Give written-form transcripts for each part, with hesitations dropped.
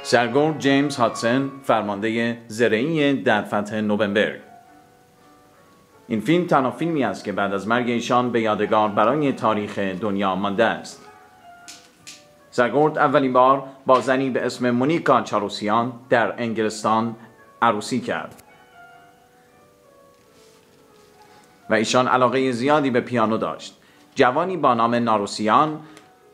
سرگرد جیمز هاتسون، فرمانده زرعی در فتح نوئمبر. این فیلم تنها فیلمی است که بعد از مرگ ایشان به یادگار برای تاریخ دنیا مانده است. سرگرد اولین بار با زنی به اسم مونیکا چاروسیان در انگلستان عروسی کرد و ایشان علاقه زیادی به پیانو داشت. جوانی با نام ناروسیان،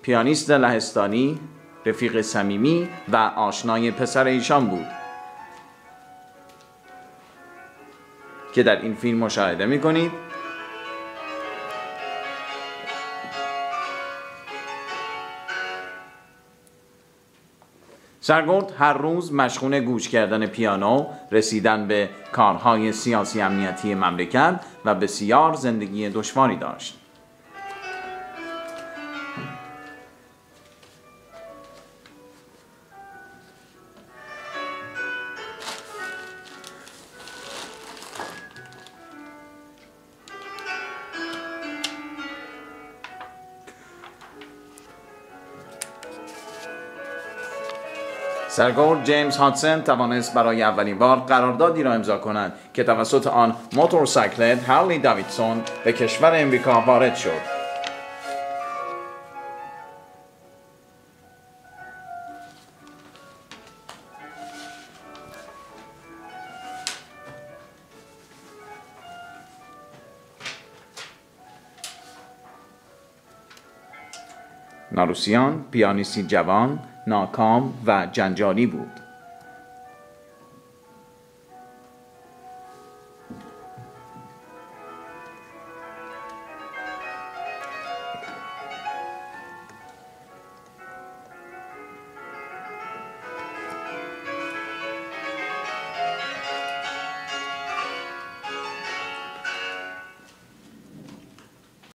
پیانیست لهستانی، رفیق صمیمی و آشنای پسر ایشان بود که در این فیلم مشاهده می‌کنید. سرگرد هر روز مشغول گوش کردن پیانو، رسیدن به کارهای سیاسی امنیتی مملکت و بسیار زندگی دشواری داشت. سرگرد جیمز هاتسون توانست برای اولین بار قراردادی را امضا کند که توسط آن موتورسیکلت هارلی دیویدسون به کشور امریکا وارد شد. ناروسیان پیانیستی جوان، ناکام و جنجالی بود.